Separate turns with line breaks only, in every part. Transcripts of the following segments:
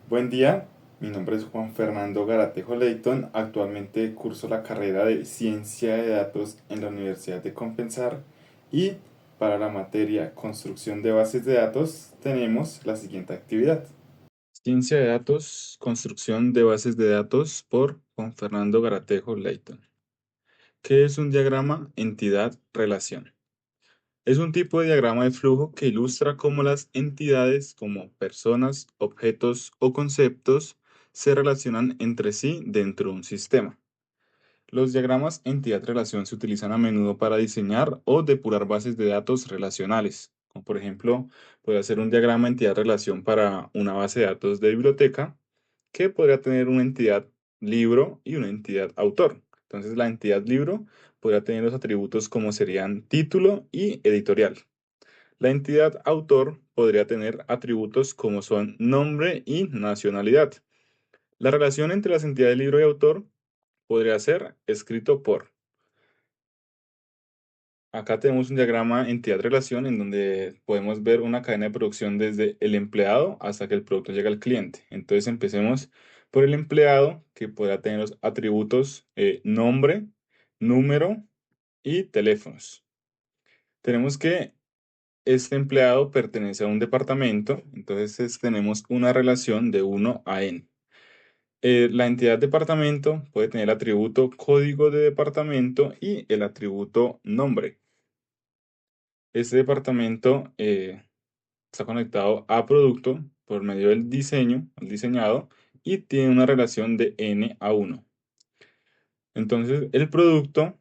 Buen día, mi nombre es Juan Fernando Garatejo Leighton. Actualmente curso la carrera de Ciencia de Datos en la Universidad de Compensar y para la materia Construcción de Bases de Datos tenemos la siguiente actividad. Ciencia de Datos, Construcción de Bases de Datos por Juan Fernando Garatejo Leighton. ¿Qué es un diagrama entidad-relación? Es un tipo de diagrama de flujo que ilustra cómo las entidades, como personas, objetos o conceptos, se relacionan entre sí dentro de un sistema. Los diagramas entidad-relación se utilizan a menudo para diseñar o depurar bases de datos relacionales, como por ejemplo, puede ser un diagrama entidad-relación para una base de datos de biblioteca que podría tener una entidad libro y una entidad autor. Entonces, la entidad libro podría tener los atributos como serían título y editorial. La entidad autor podría tener atributos como son nombre y nacionalidad. La relación entre las entidades libro y autor podría ser escrito por. Acá tenemos un diagrama entidad-relación en donde podemos ver una cadena de producción desde el empleado hasta que el producto llega al cliente. Entonces empecemos por el empleado, que podrá tener los atributos nombre, número y teléfonos. Tenemos que este empleado pertenece a un departamento, entonces tenemos una relación de 1 a n. La entidad departamento puede tener el atributo código de departamento y el atributo nombre. Este departamento está conectado a producto por medio del diseño, el diseñado, y tiene una relación de n a 1. Entonces, el producto,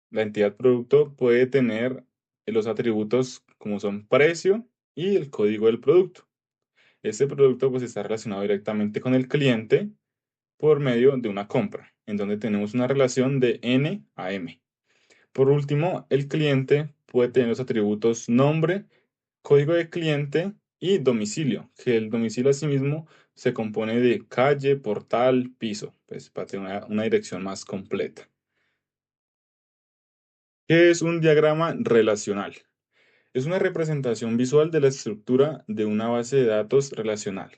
la entidad producto puede tener los atributos como son precio y el código del producto. Este producto pues está relacionado directamente con el cliente por medio de una compra, en donde tenemos una relación de n a m. Por último, el cliente puede tener los atributos nombre, código de cliente y domicilio, que el domicilio asimismo se compone de calle, portal, piso, pues para tener una dirección más completa. ¿Qué es un diagrama relacional? Es una representación visual de la estructura de una base de datos relacional.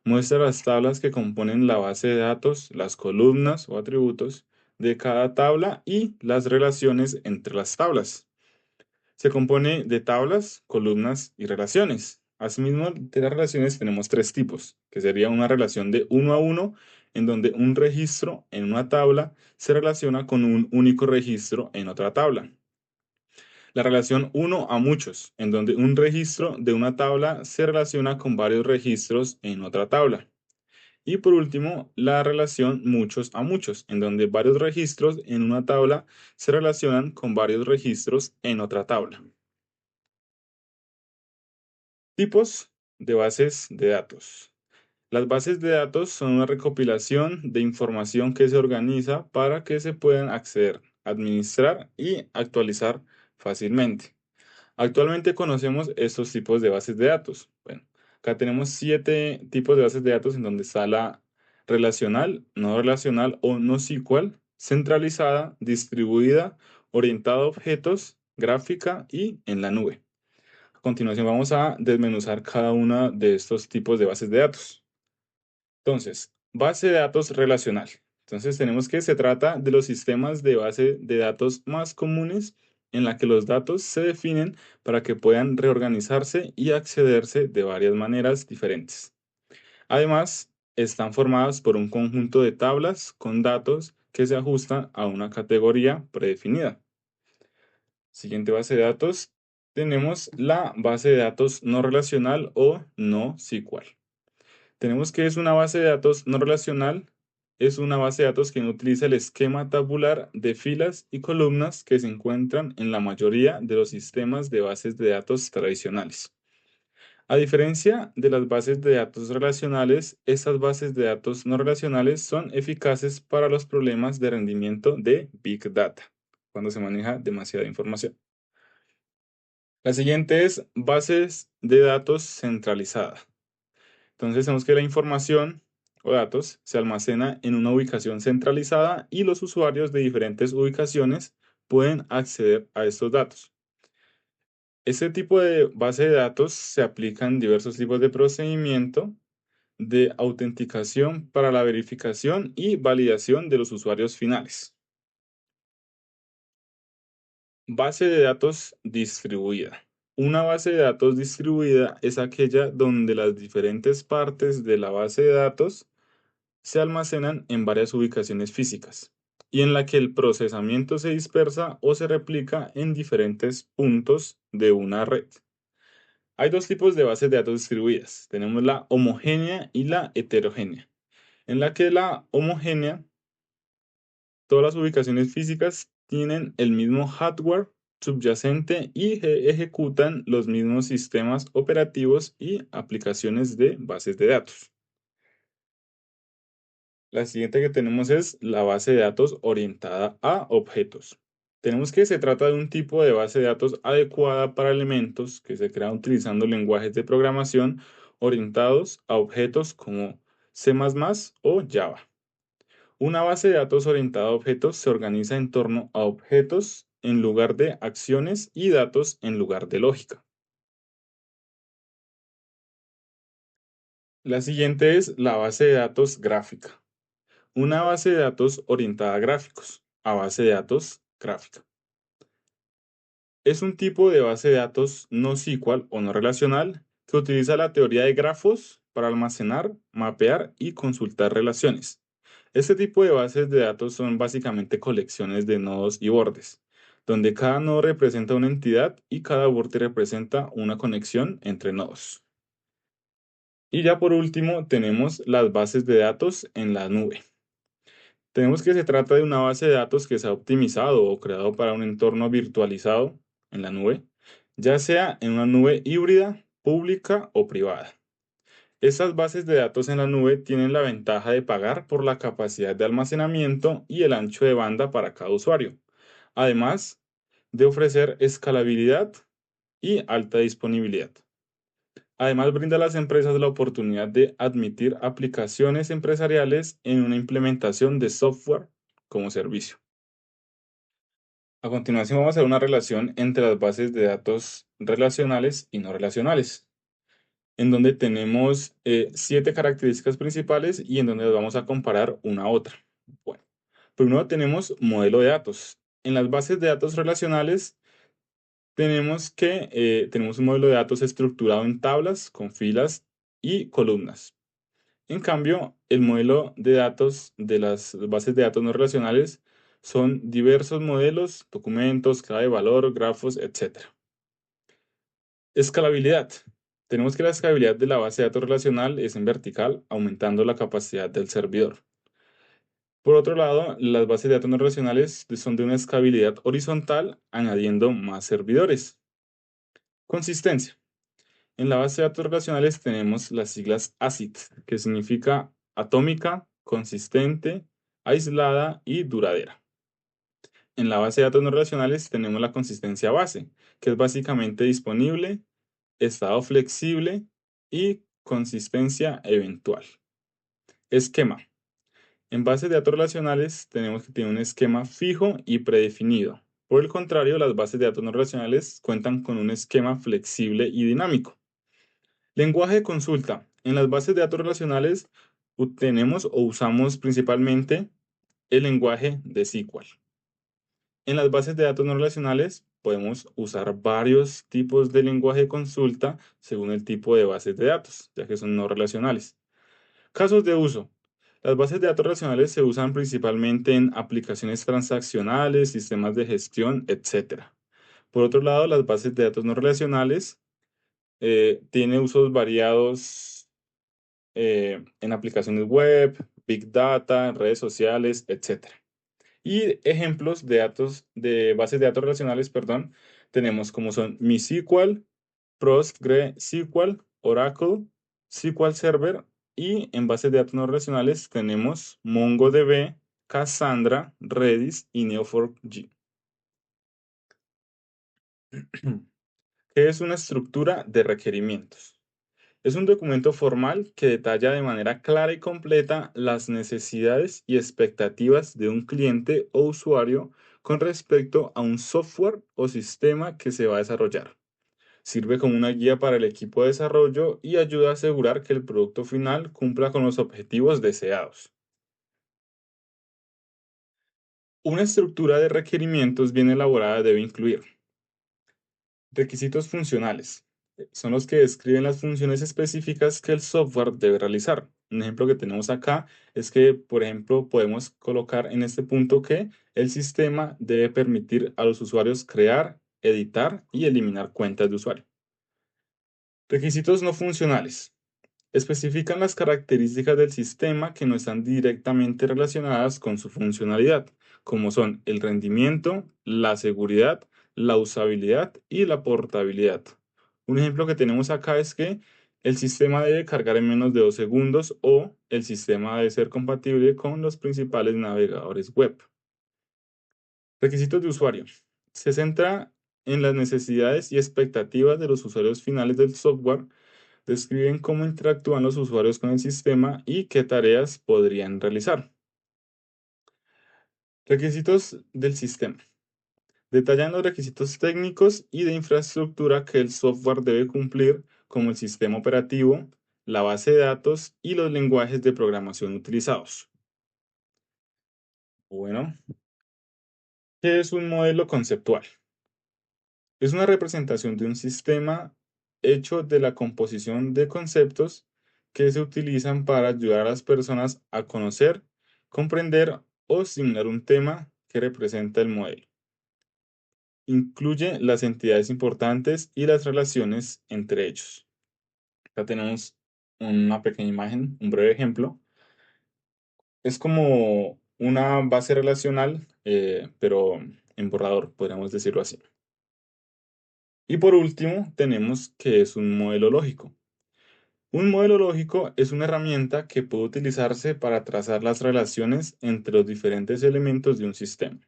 Muestra las tablas que componen la base de datos, las columnas o atributos de cada tabla y las relaciones entre las tablas. Se compone de tablas, columnas y relaciones. Asimismo, de las relaciones tenemos tres tipos, que sería una relación de uno a uno, en donde un registro en una tabla se relaciona con un único registro en otra tabla. La relación uno a muchos, en donde un registro de una tabla se relaciona con varios registros en otra tabla. Y por último, la relación muchos a muchos, en donde varios registros en una tabla se relacionan con varios registros en otra tabla. Tipos de bases de datos. Las bases de datos son una recopilación de información que se organiza para que se puedan acceder, administrar y actualizar fácilmente. Actualmente conocemos estos tipos de bases de datos. Bueno, acá tenemos 7 tipos de bases de datos en donde está la relacional, no relacional o no SQL, centralizada, distribuida, orientada a objetos, gráfica y en la nube. A continuación vamos a desmenuzar cada una de estos tipos de bases de datos. Entonces, base de datos relacional. Entonces tenemos que se trata de los sistemas de base de datos más comunes en la que los datos se definen para que puedan reorganizarse y accederse de varias maneras diferentes. Además, están formadas por un conjunto de tablas con datos que se ajustan a una categoría predefinida. Siguiente base de datos, tenemos la base de datos no relacional o no SQL. Tenemos que es una base de datos no relacional, es una base de datos que no utiliza el esquema tabular de filas y columnas que se encuentran en la mayoría de los sistemas de bases de datos tradicionales. A diferencia de las bases de datos relacionales, estas bases de datos no relacionales son eficaces para los problemas de rendimiento de Big Data, cuando se maneja demasiada información. La siguiente es bases de datos centralizada. Entonces tenemos que la información o datos se almacena en una ubicación centralizada y los usuarios de diferentes ubicaciones pueden acceder a estos datos. Este tipo de base de datos se aplican diversos tipos de procedimiento de autenticación para la verificación y validación de los usuarios finales. Base de datos distribuida. Una base de datos distribuida es aquella donde las diferentes partes de la base de datos se almacenan en varias ubicaciones físicas y en la que el procesamiento se dispersa o se replica en diferentes puntos de una red. Hay dos tipos de bases de datos distribuidas. Tenemos la homogénea y la heterogénea. En la que la homogénea, todas las ubicaciones físicas tienen el mismo hardware subyacente y ejecutan los mismos sistemas operativos y aplicaciones de bases de datos. La siguiente que tenemos es la base de datos orientada a objetos. Tenemos que se trata de un tipo de base de datos adecuada para elementos que se crean utilizando lenguajes de programación orientados a objetos como C++ o Java. Una base de datos orientada a objetos se organiza en torno a objetos en lugar de acciones y datos en lugar de lógica. La siguiente es la base de datos gráfica. Una base de datos orientada a gráficos, a base de datos gráfica. Es un tipo de base de datos no SQL o no relacional que utiliza la teoría de grafos para almacenar, mapear y consultar relaciones. Este tipo de bases de datos son básicamente colecciones de nodos y bordes, donde cada nodo representa una entidad y cada borde representa una conexión entre nodos. Y ya por último tenemos las bases de datos en la nube. Tenemos que se trata de una base de datos que se ha optimizado o creado para un entorno virtualizado en la nube, ya sea en una nube híbrida, pública o privada. Estas bases de datos en la nube tienen la ventaja de pagar por la capacidad de almacenamiento y el ancho de banda para cada usuario, además de ofrecer escalabilidad y alta disponibilidad. Además, brinda a las empresas la oportunidad de admitir aplicaciones empresariales en una implementación de software como servicio. A continuación, vamos a ver una relación entre las bases de datos relacionales y no relacionales, en donde tenemos 7 características principales y en donde las vamos a comparar una a otra. Bueno, primero tenemos modelo de datos. En las bases de datos relacionales tenemos un modelo de datos estructurado en tablas con filas y columnas. En cambio, el modelo de datos de las bases de datos no relacionales son diversos modelos, documentos, clave de valor, grafos, etc. Escalabilidad. Tenemos que la escalabilidad de la base de datos relacional es en vertical, aumentando la capacidad del servidor. Por otro lado, las bases de datos no relacionales son de una escalabilidad horizontal, añadiendo más servidores. Consistencia. En la base de datos relacionales tenemos las siglas ACID, que significa atómica, consistente, aislada y duradera. En la base de datos no relacionales tenemos la consistencia base, que es básicamente disponible, estado flexible y consistencia eventual. Esquema. En bases de datos relacionales tenemos que tener un esquema fijo y predefinido. Por el contrario, las bases de datos no relacionales cuentan con un esquema flexible y dinámico. Lenguaje de consulta. En las bases de datos relacionales tenemos o usamos principalmente el lenguaje de SQL. En las bases de datos no relacionales podemos usar varios tipos de lenguaje de consulta según el tipo de bases de datos, ya que son no relacionales. Casos de uso. Las bases de datos relacionales se usan principalmente en aplicaciones transaccionales, sistemas de gestión, etc. Por otro lado, las bases de datos no relacionales tienen usos variados en aplicaciones web, big data, redes sociales, etc. Y ejemplos de datos, de bases de datos relacionales, perdón, tenemos como son MySQL, PostgreSQL, Oracle, SQL Server y en bases de datos no relacionales tenemos MongoDB, Cassandra, Redis y Neo4j. ¿Qué es una estructura de requerimientos? Es un documento formal que detalla de manera clara y completa las necesidades y expectativas de un cliente o usuario con respecto a un software o sistema que se va a desarrollar. Sirve como una guía para el equipo de desarrollo y ayuda a asegurar que el producto final cumpla con los objetivos deseados. Una estructura de requerimientos bien elaborada debe incluir requisitos funcionales. Son los que describen las funciones específicas que el software debe realizar. Un ejemplo que tenemos acá es que, por ejemplo, podemos colocar en este punto que el sistema debe permitir a los usuarios crear, editar y eliminar cuentas de usuario. Requisitos no funcionales. Especifican las características del sistema que no están directamente relacionadas con su funcionalidad, como son el rendimiento, la seguridad, la usabilidad y la portabilidad. Un ejemplo que tenemos acá es que el sistema debe cargar en menos de 2 segundos o el sistema debe ser compatible con los principales navegadores web. Requisitos de usuario. Se centra en las necesidades y expectativas de los usuarios finales del software. Describen cómo interactúan los usuarios con el sistema y qué tareas podrían realizar. Requisitos del sistema. Detallan los requisitos técnicos y de infraestructura que el software debe cumplir, como el sistema operativo, la base de datos y los lenguajes de programación utilizados. Bueno, ¿qué es un modelo conceptual? Es una representación de un sistema hecho de la composición de conceptos que se utilizan para ayudar a las personas a conocer, comprender o simular un tema que representa el modelo. Incluye las entidades importantes y las relaciones entre ellos. Acá tenemos una pequeña imagen, un breve ejemplo. Es como una base relacional, pero en borrador, podríamos decirlo así. Y por último, tenemos que es un modelo lógico. Un modelo lógico es una herramienta que puede utilizarse para trazar las relaciones entre los diferentes elementos de un sistema.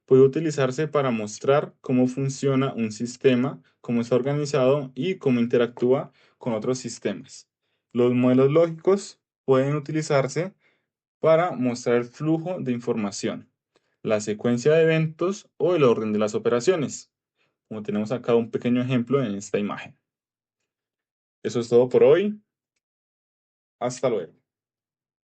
Puede utilizarse para mostrar cómo funciona un sistema, cómo está organizado y cómo interactúa con otros sistemas. Los modelos lógicos pueden utilizarse para mostrar el flujo de información, la secuencia de eventos o el orden de las operaciones, como tenemos acá un pequeño ejemplo en esta imagen. Eso es todo por hoy. Hasta luego.